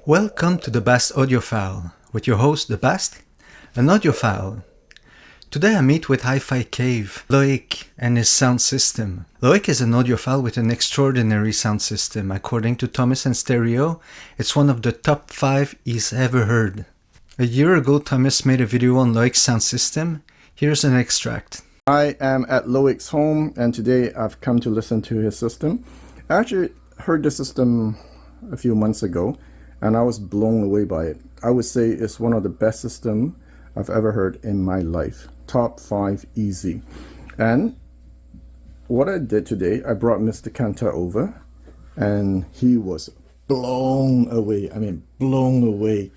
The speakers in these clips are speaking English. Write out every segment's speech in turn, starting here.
Welcome to the Bast Audiophile, with your host, the Bast, an audiophile. Today I meet with HiFi Cave, Loïc, and his sound system. Loic is an audiophile with an extraordinary sound system. According to Thomas and Stereo, it's one of the top 5 he's ever heard. A year ago, Thomas made a video on Loic's sound system. Here's an extract. I am at Loic's home, and today I've come to listen to his system. I actually heard the system a few months ago, and I was blown away by it. I would say it's one of the best systems I've ever heard in my life. Top 5 easy. And what I did today, I brought Mr. Kanta over, and he was blown away. I mean, blown away.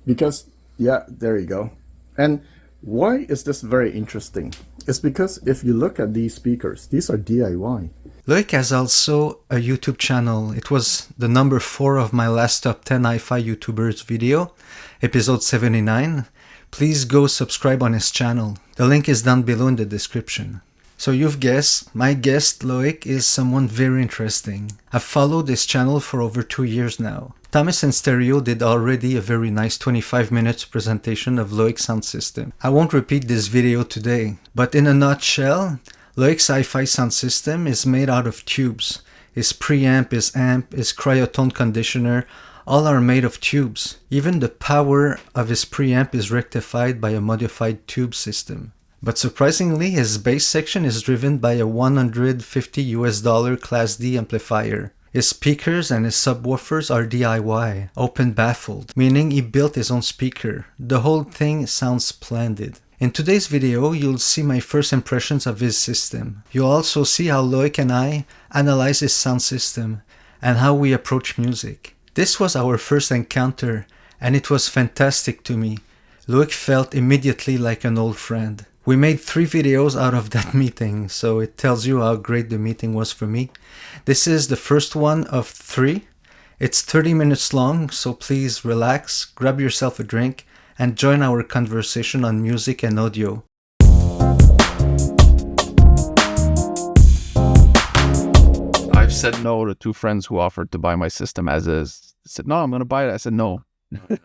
Because, yeah, there you go. And why is this very interesting? It's because if you look at these speakers, these are DIY. Loic has also a YouTube channel. It was the number 4 of my last top 10 HiFi YouTubers video, episode 79. Please go subscribe on his channel. The link is down below in the description. So you've guessed, my guest Loic is someone very interesting. I've followed his channel for over 2 years now. Thomas and Stereo did already a very nice 25 minutes presentation of Loic's sound system. I won't repeat this video today, but in a nutshell, Loic's HiFi sound system is made out of tubes. His preamp, his amp, his cryotone conditioner, all are made of tubes. Even the power of his preamp is rectified by a modified tube system. But surprisingly, his bass section is driven by a $150 Class D amplifier. His speakers and his subwoofers are DIY, open baffled, meaning he built his own speaker. The whole thing sounds splendid. In today's video, you'll see my first impressions of his system. You'll also see how Loic and I analyze his sound system and how we approach music. This was our first encounter, and it was fantastic to me. Loic felt immediately like an old friend. We made 3 videos out of that meeting, so it tells you how great the meeting was for me. This is the first one of 3. It's 30 minutes long, so please relax, grab yourself a drink, and join our conversation on music and audio. I've said no to 2 friends who offered to buy my system as is. I said, no, I'm going to buy it. I said, no,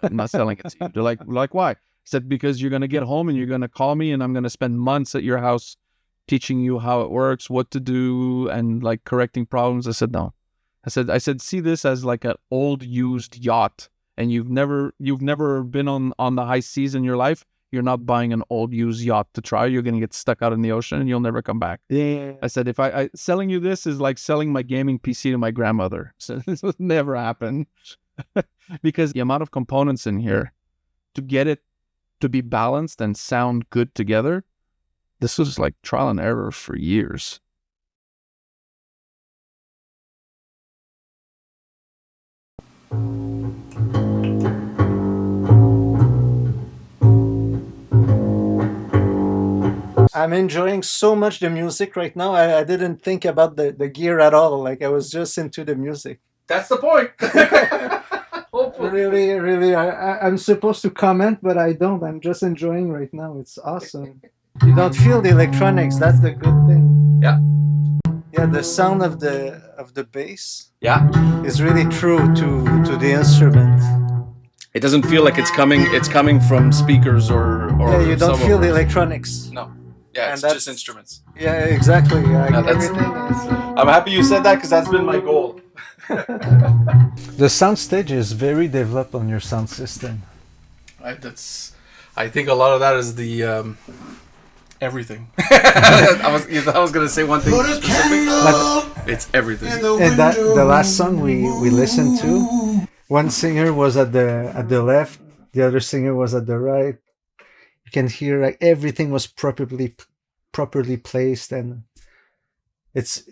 I'm not selling it to you. They're like, why? I said, because you're going to get home and you're going to call me and I'm going to spend months at your house teaching you how it works, what to do, and like correcting problems. I said, no. I said, see this as like an old used yacht, and you've never been on the high seas in your life. You're not buying an old used yacht to try. You're going to get stuck out in the ocean and you'll never come back. Yeah. I said, if I selling you this is like selling my gaming PC to my grandmother. So this would never happen. Because the amount of components in here to get it to be balanced and sound good together, this was like trial and error for years. I'm enjoying so much the music right now. I didn't think about the gear at all. Like I was just into the music. That's the point. Really, I'm supposed to comment, but I don't. I'm just enjoying right now. It's awesome. You don't feel the electronics. That's the good thing. Yeah. Yeah, the sound of the bass. Yeah. Is really true to the instrument. It doesn't feel like it's coming from speakers or yeah, you don't feel the subwoofers. electronics. No. Yeah, it's just instruments. Yeah, exactly. Yeah, everything is. I'm happy you said that because that's been my goal. The sound stage is very developed on your sound system. I think a lot of that is the everything. I was gonna say one thing specific, but it's everything. And that the last song we listened to, one singer was at the left, the other singer was at the right. You can hear like everything was properly placed, and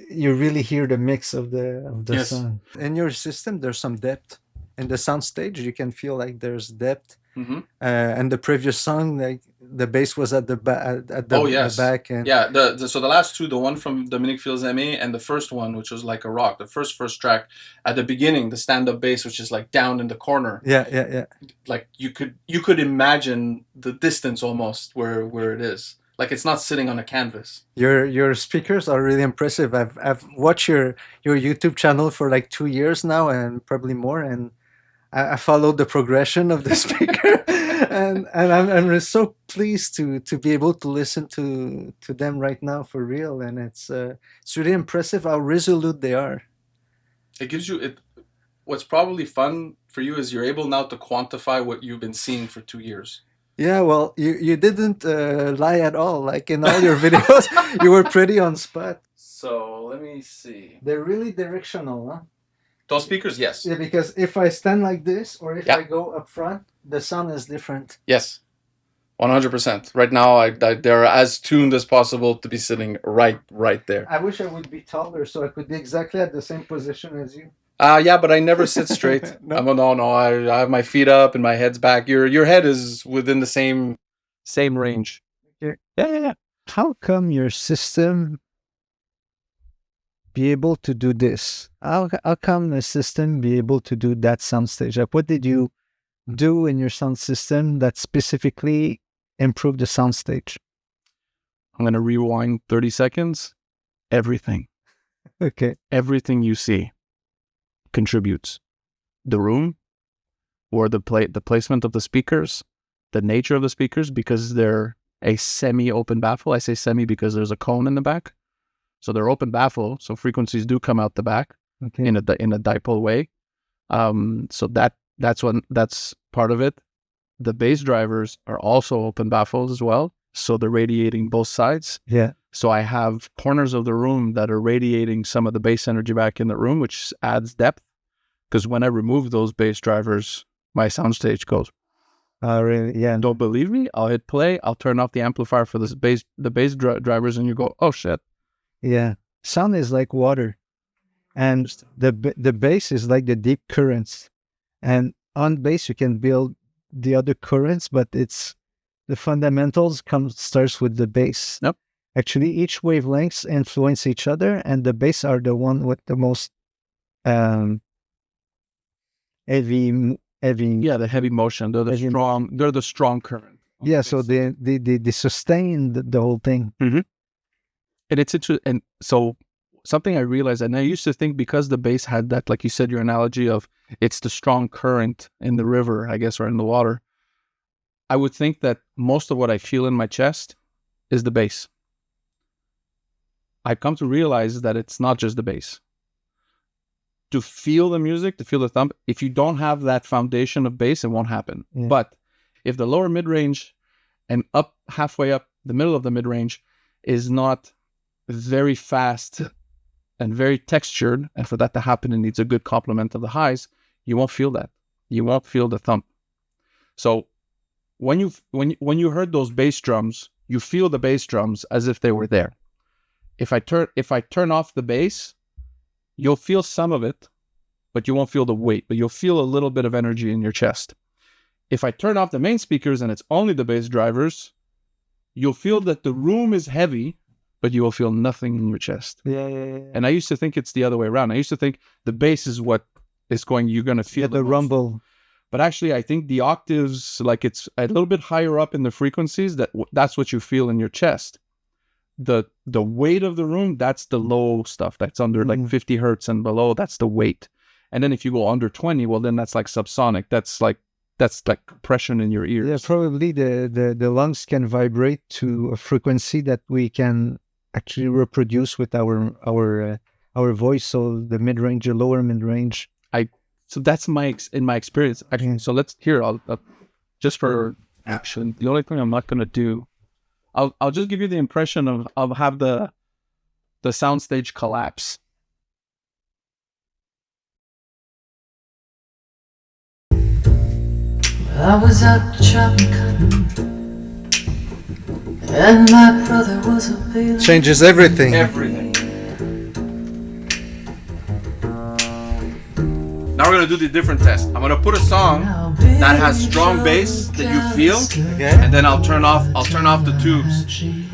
you really hear the mix of the Yes. song. In your system, there's some depth. In the sound stage, you can feel like there's depth. Mm-hmm. And the previous song, like the bass was at the yes. the back. And Yeah, so the last 2, the one from Dominique Fields Aimé and the first one, which was like a rock, the first track, at the beginning, the stand-up bass, which is like down in the corner. Yeah. Like you could imagine the distance almost where it is. Like it's not sitting on a canvas. Your speakers are really impressive. I've watched your YouTube channel for like 2 years now and probably more, and I followed the progression of the speaker, and I'm so pleased to be able to listen to them right now for real, and it's really impressive how resolute they are. It gives you it. What's probably fun for you is you're able now to quantify what you've been seeing for 2 years. Yeah, well, you didn't lie at all. Like in all your videos, you were pretty on spot. So let me see. They're really directional, huh? Those speakers, yes. Yeah, because if I stand like this or if Yeah. I go up front, the sound is different. Yes. 100%. Right now, they're as tuned as possible to be sitting right there. I wish I would be taller so I could be exactly at the same position as you. Yeah, but I never sit straight. No. I have my feet up and my head's back. Your head is within the same range. Yeah. How come your system be able to do this? How come the system be able to do that soundstage? Like, what did you do in your sound system that specifically improved the soundstage? I'm going to rewind 30 seconds. Everything. Okay. Everything you see contributes. The room, or the placement of the speakers, the nature of the speakers, because they're a semi-open baffle. I say semi because there's a cone in the back. So they're open baffle, so frequencies do come out the back in a dipole way. So that's part of it. The bass drivers are also open baffles as well, so they're radiating both sides. Yeah. So I have corners of the room that are radiating some of the bass energy back in the room, which adds depth. Because when I remove those bass drivers, my soundstage goes. Really? Yeah. Don't believe me? I'll hit play. I'll turn off the amplifier for the bass drivers, and you go, oh shit. Yeah. Sound is like water, and the bass is like the deep currents, and on bass you can build the other currents, but it's the fundamentals starts with the bass. Yep. Actually, each wavelengths influence each other, and the bass are the one with the most heavy. Yeah, the heavy motion. They're the strong current. Yeah, so they sustain the whole thing. Mm-hmm. And it's interesting. And so something I realized, and I used to think because the bass had that, like you said, your analogy of it's the strong current in the river, I guess, or in the water. I would think that most of what I feel in my chest is the bass. I've come to realize that it's not just the bass. To feel the music, to feel the thump, if you don't have that foundation of bass, it won't happen. Yeah. But if the lower mid-range and up halfway up the middle of the mid-range is not very fast and very textured, and for that to happen, it needs a good complement of the highs, you won't feel that. You won't feel the thump. So when you heard those bass drums, you feel the bass drums as if they were there. If I turn off the bass, you'll feel some of it, but you won't feel the weight, but you'll feel a little bit of energy in your chest. If I turn off the main speakers and it's only the bass drivers, you'll feel that the room is heavy, but you will feel nothing in your chest. Yeah. And I used to think it's the other way around. I used to think the bass is what is you're going to feel the rumble. But actually, I think the octaves, like it's a little bit higher up in the frequencies, that's what you feel in your chest. The weight of the room, that's the low stuff. That's under like 50 hertz and below, that's the weight. And then if you go under 20, well, then that's like subsonic. That's like compression in your ears. Yeah, probably the lungs can vibrate to a frequency that we can actually reproduce with our voice. So the mid-range, the lower mid-range. So that's in my experience. Actually, so let's hear. I'll just for action. The only thing I'm not gonna do, I'll just give you the impression of have the soundstage collapse. I was out chopping cotton, and my brother was a bailiff. Changes everything. Everything. Now we're gonna do the different test. I'm gonna put a song that has strong bass that you feel, Okay. and then I'll turn off the tubes.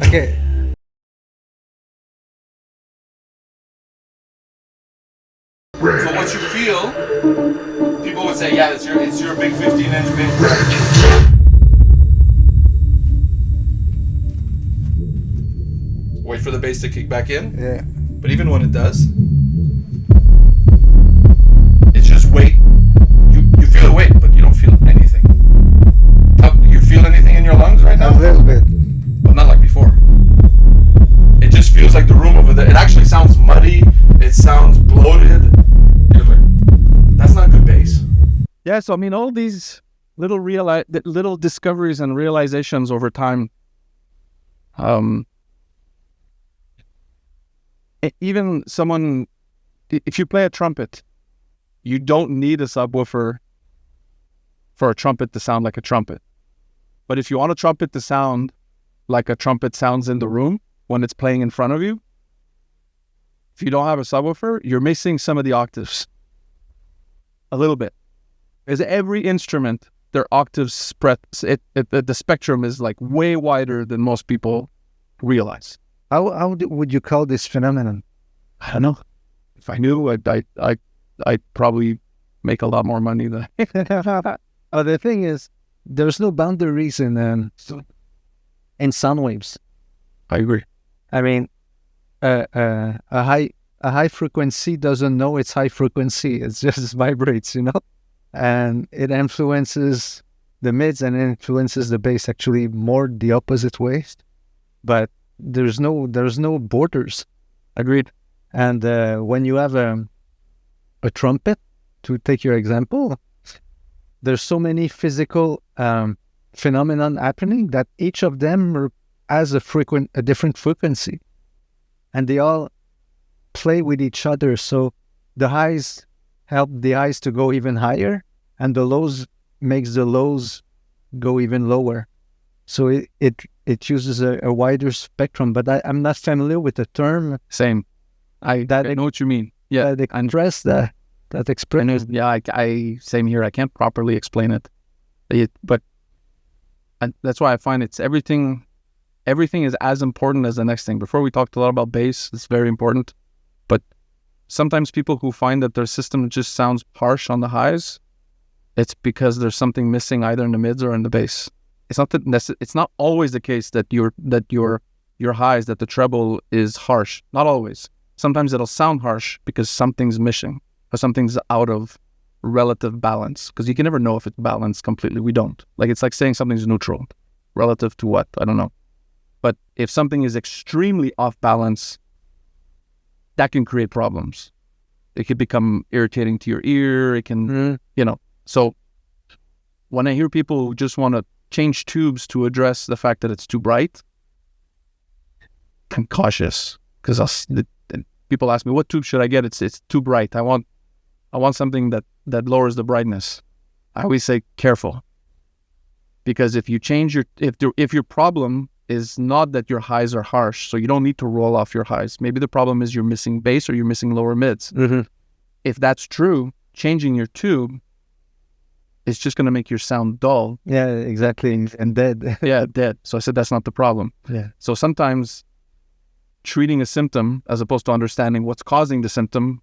Okay. So what you feel, people would say, yeah, it's your big 15-inch bass. Wait for the bass to kick back in. Yeah. But even when it does, it's just weight. You feel awake, but you don't feel anything. You feel anything in your lungs right now? A little bit. But not like before. It just feels like the room over there. It actually sounds muddy. It sounds bloated. You're like, that's not good bass. Yeah, so I mean, all these little discoveries and realizations over time. Even someone, if you play a trumpet, you don't need a subwoofer for a trumpet to sound like a trumpet. But if you want a trumpet to sound like a trumpet sounds in the room when it's playing in front of you, if you don't have a subwoofer, you're missing some of the octaves. A little bit. Because every instrument, their octaves spread, the spectrum is like way wider than most people realize. How would you call this phenomenon? I don't know. If I knew, I'd probably make a lot more money than. The thing is, there's no boundaries in sound waves. I agree. I mean, a high frequency doesn't know it's high frequency. It just vibrates, and it influences the mids and influences the bass. Actually, more the opposite ways. But there's no borders. Agreed. And when you have a trumpet, to take your example, there's so many physical phenomenon happening that each of them has a different frequency, and they all play with each other. So the highs help the highs to go even higher, and the lows makes the lows go even lower. So it uses a wider spectrum, but I'm not familiar with the term. Same. I know what you mean. Yeah. That address that expression. Yeah, I same here. I can't properly explain it. But that's why I find it's everything is as important as the next thing. Before we talked a lot about bass, it's very important. But sometimes people who find that their system just sounds harsh on the highs, it's because there's something missing either in the mids or in the bass. It's not always the case that your highs, that the treble is harsh. Not always. Sometimes it'll sound harsh because something's missing or something's out of relative balance. Because you can never know if it's balanced completely. We don't. Like, it's like saying something's neutral. Relative to what? I don't know. But if something is extremely off balance, that can create problems. It could become irritating to your ear. It can, So when I hear people who just want to change tubes to address the fact that it's too bright, I'm cautious, because people ask me, what tube should I get? It's too bright. I want something that lowers the brightness. I always say careful, because if you change if your problem is not that your highs are harsh, so you don't need to roll off your highs. Maybe the problem is you're missing bass or you're missing lower mids. Mm-hmm. If that's true, changing your tube is just going to make your sound dull. Yeah, exactly, and dead. Yeah, dead. So I said that's not the problem. Yeah. So sometimes treating a symptom as opposed to understanding what's causing the symptom.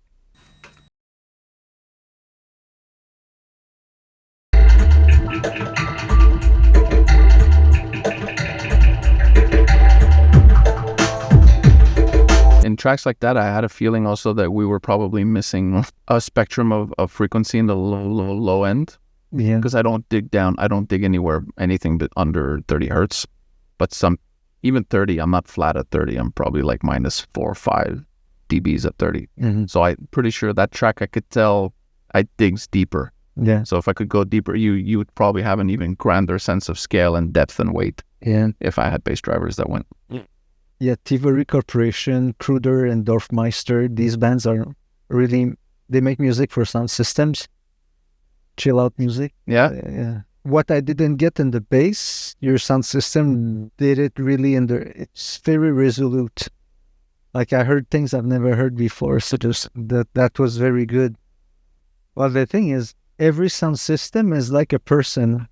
In tracks like that, I had a feeling also that we were probably missing a spectrum of frequency in the low end. Yeah. Because I don't dig down. I don't dig anything but under 30 hertz. But even 30, I'm not flat at 30. I'm probably like -4 or 5 dBs at 30. Mm-hmm. So I'm pretty sure that track I could tell I digs deeper. Yeah. So if I could go deeper, you would probably have an even grander sense of scale and depth and weight. Yeah. If I had bass drivers that went. Yeah, Tivoli Corporation, Kruder, and Dorfmeister, these bands are really, they make music for sound systems, chill out music. Yeah. Yeah. What I didn't get in the bass, your sound system did it really it's very resolute. Like, I heard things I've never heard before, so just that was very good. Well, the thing is, every sound system is like a person.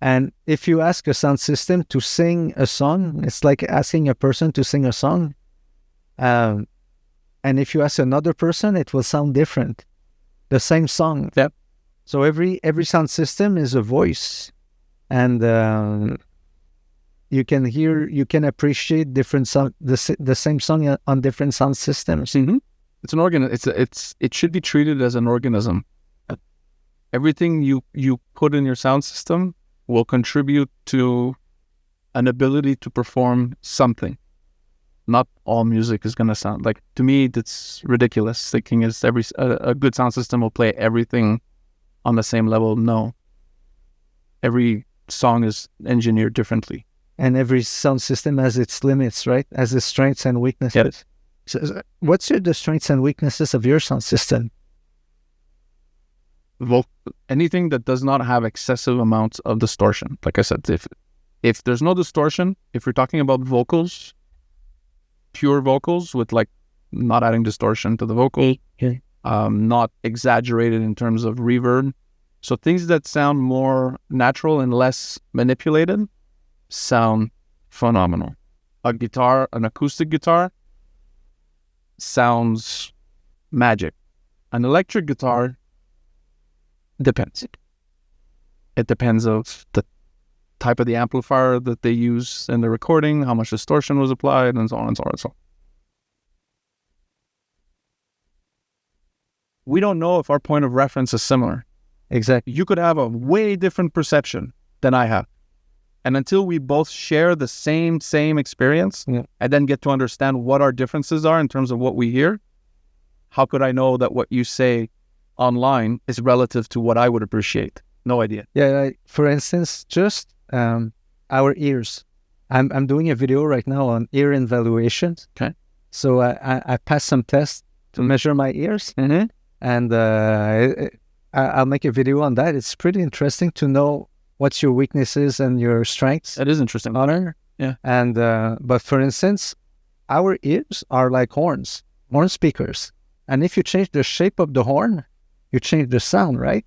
And if you ask a sound system to sing a song, it's like asking a person to sing a song. And if you ask another person, it will sound different. The same song. Yep. So every sound system is a voice. And you can appreciate different sound, the same song on different sound systems. Mm-hmm. It's an organ. It should be treated as an organism. everything you put in your sound system will contribute to an ability to perform something. Not all music is going to sound like, to me, that's ridiculous. Thinking is a good sound system will play everything on the same level. No. Every song is engineered differently. And every sound system has its limits, right? Has its strengths and weaknesses. Yes. So, what's the strengths and weaknesses of your sound system? Anything that does not have excessive amounts of distortion. Like I said, if there's no distortion, if we're talking about vocals, pure vocals with like not adding distortion to the vocal, okay. Not exaggerated in terms of reverb. So things that sound more natural and less manipulated sound phenomenal. A guitar, an acoustic guitar, sounds magic. An electric guitar depends. It depends of the type of the amplifier that they use in the recording, how much distortion was applied, and so on and so on and so on. We don't know if our point of reference is similar. Exactly. You could have a way different perception than I have. And until we both share the same experience, and then get to understand what our differences are in terms of what we hear, how could I know that what you say online is relative to what I would appreciate? No idea. Yeah, for instance, just our ears. I'm doing a video right now on ear evaluations. Okay. So I passed some tests to measure my ears, and I'll make a video on that. It's pretty interesting to know what's your weaknesses and your strengths. That is interesting. Honor. Yeah. And but for instance, our ears are like horn speakers. And if you change the shape of the horn, you change the sound, right?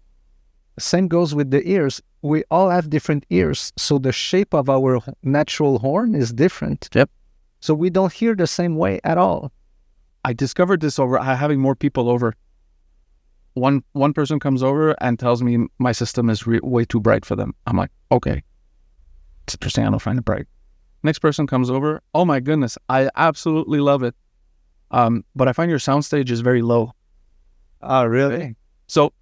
The same goes with the ears. We all have different ears, so the shape of our natural horn is different. Yep. So we don't hear the same way at all. I discovered this over having more people over. One person comes over and tells me my system is way too bright for them. I'm like, okay, it's interesting. I don't find it bright. Next person comes over. Oh my goodness, I absolutely love it. But I find your soundstage is very low. Oh, really? So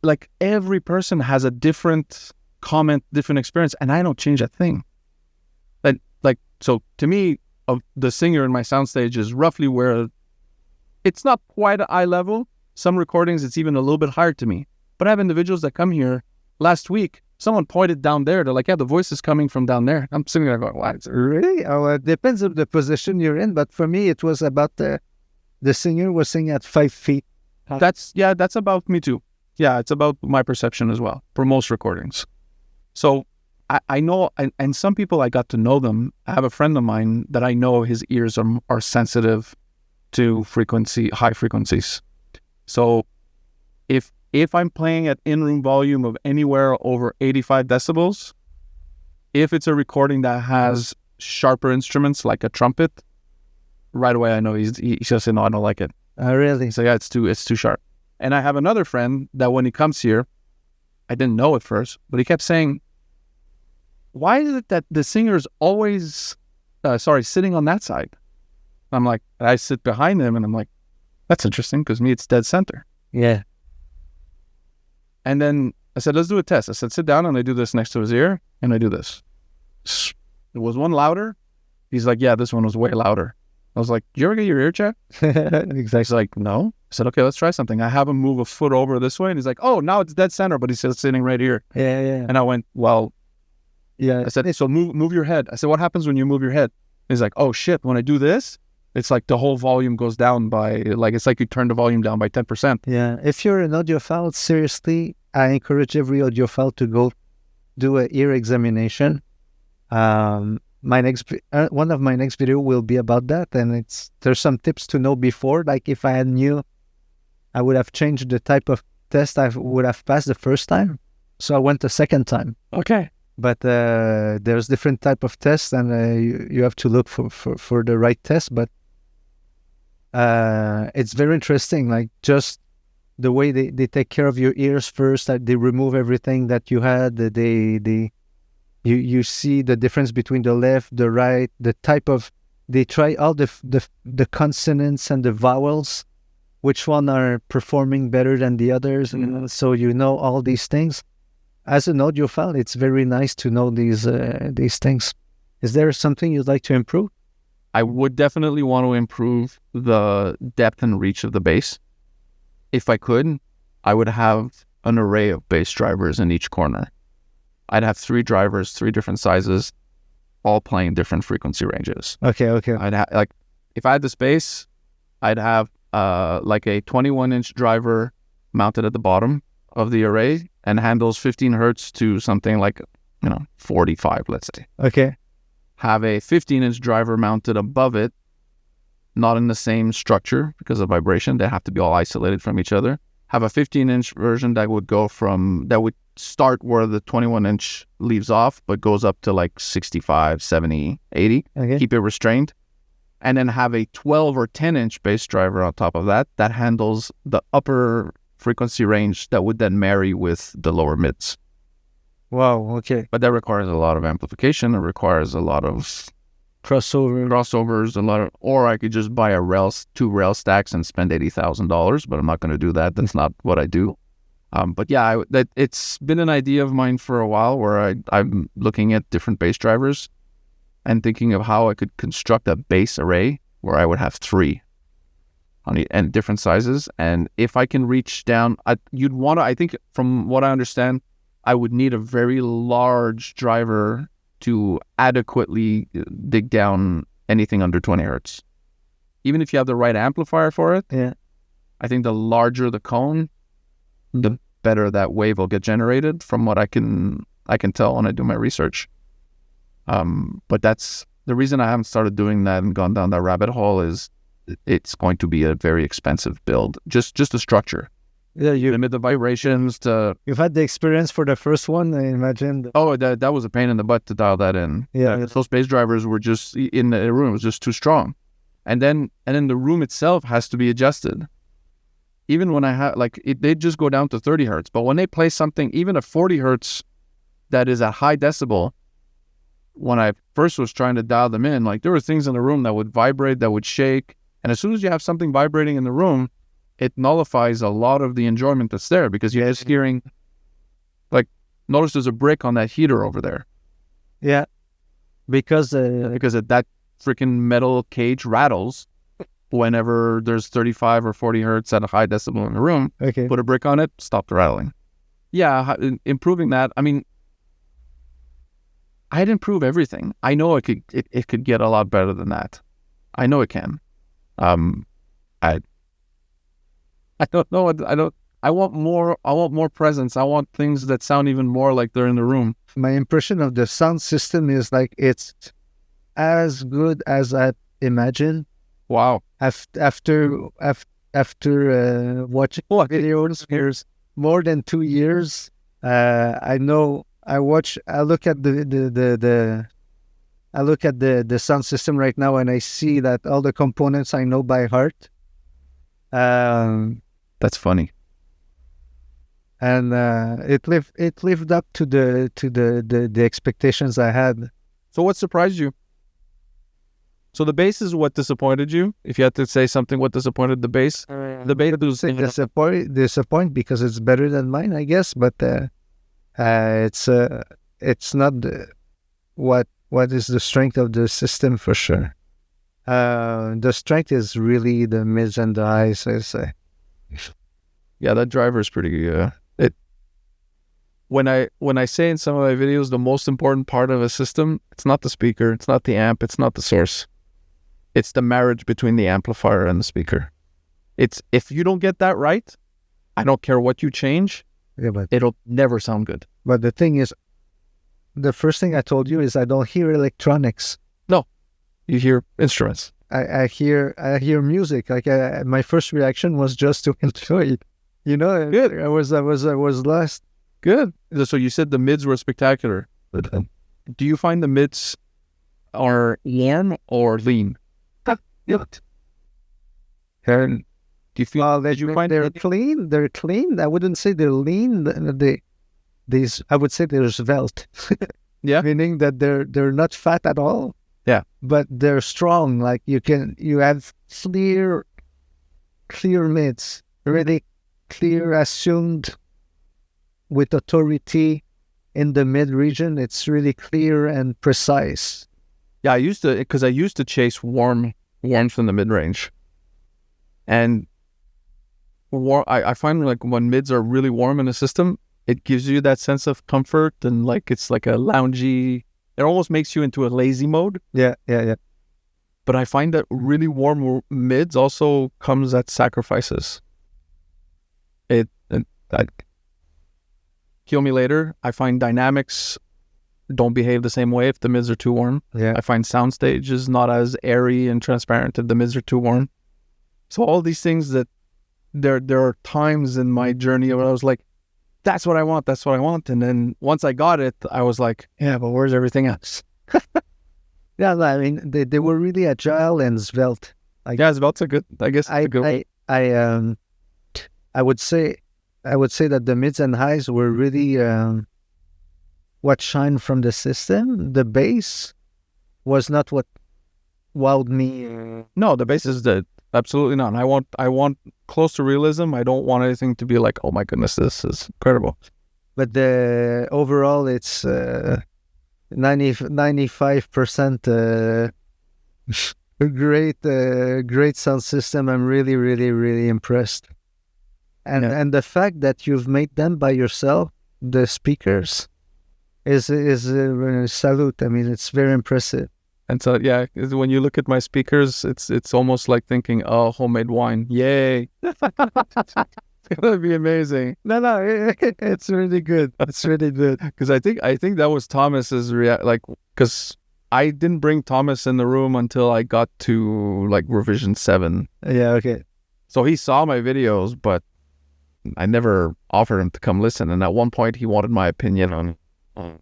like every person has a different comment, different experience, and I don't change a thing. So to me, the singer in my soundstage is roughly where it's not quite at eye level. Some recordings, it's even a little bit higher to me. But I have individuals that come here. Last week, someone pointed down there. They're like, yeah, the voice is coming from down there. I'm sitting there going, what? Really? Oh, it depends on the position you're in. But for me, it was about the singer was singing at 5 feet. That's about me too. Yeah, it's about my perception as well for most recordings. So I know, and some people I got to know them. I have a friend of mine that I know his ears are sensitive to high frequencies. So if I'm playing at in-room volume of anywhere over 85 decibels, if it's a recording that has sharper instruments like a trumpet, right away I know he's just saying, no, I don't like it. Really? So yeah, it's too sharp. And I have another friend that when he comes here, I didn't know at first, but he kept saying, why is it that the singer's always, sitting on that side? I'm like, I sit behind him and I'm like, that's interesting because me, it's dead center. Yeah. And then I said, let's do a test. I said, sit down and I do this next to his ear and I do this. It was one louder. He's like, yeah, this one was way louder. I was like, you ever get your ear checked? Exactly. He's like, no. I said, okay, let's try something. I have him move a foot over this way. And he's like, oh, now it's dead center, but he's still sitting right here. Yeah, yeah. And I went, well, yeah. I said, so move your head. I said, what happens when you move your head? And he's like, oh shit, when I do this, it's like the whole volume goes down by, like, it's like you turn the volume down by 10%. Yeah. If you're an audiophile, seriously, I encourage every audiophile to go do an ear examination. One of my next video will be about that, and there's some tips to know before. Like if I had knew, I would have changed the type of test I would have passed the first time, so I went the second time. Okay. But there's different type of tests, and you have to look for the right test. But it's very interesting, like just the way they take care of your ears first. That they remove everything that you had. You see the difference between the left, the right, the type of. They try all the consonants and the vowels which one are performing better than the others, and so you know all these things. As an audiophile, it's very nice to know these things. Is there something you'd like to improve? I would definitely want to improve the depth and reach of the bass. If I could, I would have an array of bass drivers in each corner. I'd have 3 drivers, 3 different sizes, all playing different frequency ranges. Okay. I'd have, like, if I had the space, I'd have like a 21-inch driver mounted at the bottom of the array and handles 15 hertz to something like, 45, let's say. Okay. Have a 15-inch driver mounted above it, not in the same structure because of vibration. They have to be all isolated from each other. Have a 15-inch version that would start where the 21-inch leaves off, but goes up to like 65, 70, 80. Okay. Keep it restrained. And then have a 12 or 10-inch bass driver on top of that handles the upper frequency range that would then marry with the lower mids. Wow. Okay. But that requires a lot of amplification. It requires a lot of crossovers, or I could just buy 2 rail stacks and spend $80,000, but I'm not going to do that. That's not what I do. But yeah, it's been an idea of mine for a while where I'm looking at different bass drivers and thinking of how I could construct a bass array where I would have 3 and different sizes. And if I can reach down, I think from what I understand, I would need a very large driver to adequately dig down anything under 20 hertz. Even if you have the right amplifier for it, yeah, I think the larger the cone, the better that wave will get generated from what I can tell when I do my research. But that's the reason I haven't started doing that and gone down that rabbit hole is it's going to be a very expensive build. Just the structure. Yeah, limit the vibrations to... You've had the experience for the first one, I imagine. Oh, that was a pain in the butt to dial that in. Yeah. Those bass drivers were just in the room. It was just too strong. And then the room itself has to be adjusted. Even when I have, they just go down to 30 hertz. But when they play something, even a 40 hertz that is at high decibel, when I first was trying to dial them in, there were things in the room that would vibrate, that would shake. And as soon as you have something vibrating in the room, it nullifies a lot of the enjoyment that's there because you're just hearing, notice there's a brick on that heater over there. Yeah. Because that freaking metal cage rattles whenever there's 35 or 40 hertz at a high decibel in the room. Okay. Put a brick on it, stop the rattling. Yeah, improving that. I mean, I'd improve everything. I know it could get a lot better than that. I know it can. I don't know. I want more presence. I want things that sound even more like they're in the room. My impression of the sound system is it's as good as I imagined. Wow. After watching videos for more than 2 years, I look at the sound system right now, and I see that all the components I know by heart. That's funny. And it lived up to the expectations I had. So what surprised you? So the bass is what disappointed you? If you had to say something, what disappointed the bass? The bass was disappoint because it's better than mine, I guess. But it's not what is the strength of the system for sure. The strength is really the mids and the highs, I say. Yeah, that driver is pretty good. When I say in some of my videos, the most important part of a system, it's not the speaker, it's not the amp, it's not the source. It's the marriage between the amplifier and the speaker. If you don't get that right, I don't care what you change, it'll never sound good. But the thing is, the first thing I told you is I don't hear electronics. No, you hear instruments. I hear music. My first reaction was just to enjoy it. Good. I was lost. Good. So you said the mids were spectacular. Do you find the mids are warm or lean? Do you feel they're clean? They're clean. I wouldn't say they're lean. I would say they're svelte. Yeah. Meaning that they're not fat at all. Yeah. But they're strong. You have clear mids, really clear, assumed with authority in the mid region. It's really clear and precise. Yeah, I used to chase warmth in the mid range, and I find like when mids are really warm in a system, it gives you that sense of comfort and like it's like a loungy. It almost makes you into a lazy mode. Yeah. But I find that really warm mids also comes at sacrifices. Kill me later. I find dynamics don't behave the same way if the mids are too warm. Yeah. I find soundstage is not as airy and transparent if the mids are too warm. So all these things that there are times in my journey where I was like, that's what I want. And then once I got it, I was like, yeah, but where's everything else? Yeah, I mean, they were really agile and svelte. Yeah, Svelte's a good, I guess. I would say that the mids and highs were really what shined from the system. The bass was not what wowed me. No, the bass is absolutely not. I want close to realism. I don't want anything to be like, oh my goodness, this is incredible. But the overall, it's 95% great sound system. I'm really, really, really impressed. And the fact that you've made them by yourself, the speakers, is salute. I mean, it's very impressive. And so, yeah, when you look at my speakers, it's almost like thinking, oh, homemade wine. Yay. It's going to be amazing. No, it's really good. It's really good. Because I think that was Thomas's because I didn't bring Thomas in the room until I got to like revision 7. Yeah, okay. So he saw my videos, but I never offered him to come listen. And at one point, he wanted my opinion on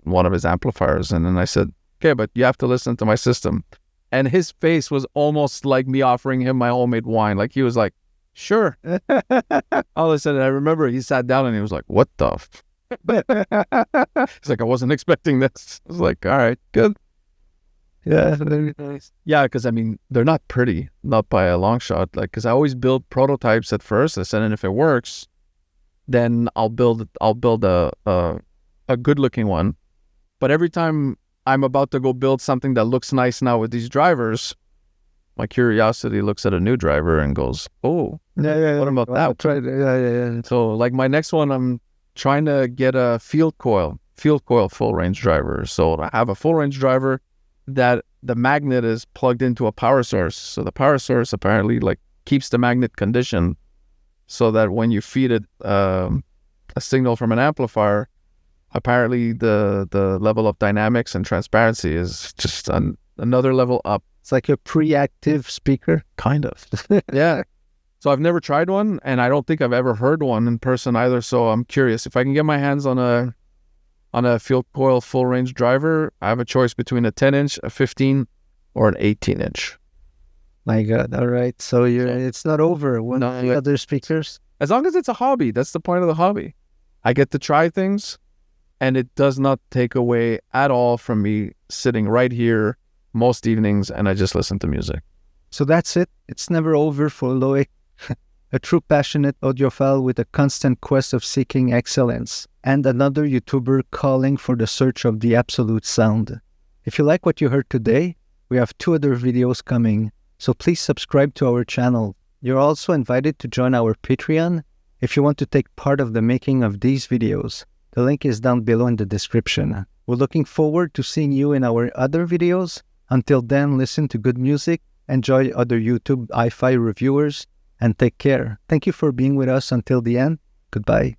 one of his amplifiers. And then I said, okay, but you have to listen to my system. And his face was almost like me offering him my homemade wine. Like he was like, sure. All of a sudden, I remember he sat down and he was like, what the He's like, I wasn't expecting this. I was like, all right, good. Yeah, very nice. Yeah, because I mean, they're not pretty, not by a long shot. Like, because I always build prototypes at first. I said, and if it works, then I'll build a good looking one. But every time I'm about to go build something that looks nice now with these drivers, my curiosity looks at a new driver and goes, oh, what about that? Yeah. So like my next one, I'm trying to get a field coil full range driver. So I have a full range driver that the magnet is plugged into a power source. So the power source apparently like keeps the magnet conditioned so that when you feed it a signal from an amplifier, apparently the level of dynamics and transparency is just another level up. It's like a pre-active speaker. Kind of. Yeah. So I've never tried one, and I don't think I've ever heard one in person either. So I'm curious if I can get my hands on a field coil full range driver. I have a choice between a 10-inch, a 15, or an 18-inch. My God! All right. So it's not over. One of the other speakers. As long as it's a hobby, that's the point of the hobby. I get to try things, and it does not take away at all from me sitting right here most evenings, and I just listen to music. So that's it. It's never over for Loic, a true passionate audiophile with a constant quest of seeking excellence, and another YouTuber calling for the search of the absolute sound. If you like what you heard today, we have 2 other videos coming, so please subscribe to our channel. You're also invited to join our Patreon if you want to take part of the making of these videos. The link is down below in the description. We're looking forward to seeing you in our other videos. Until then, listen to good music, enjoy other YouTube HiFi reviewers, and take care. Thank you for being with us until the end. Goodbye.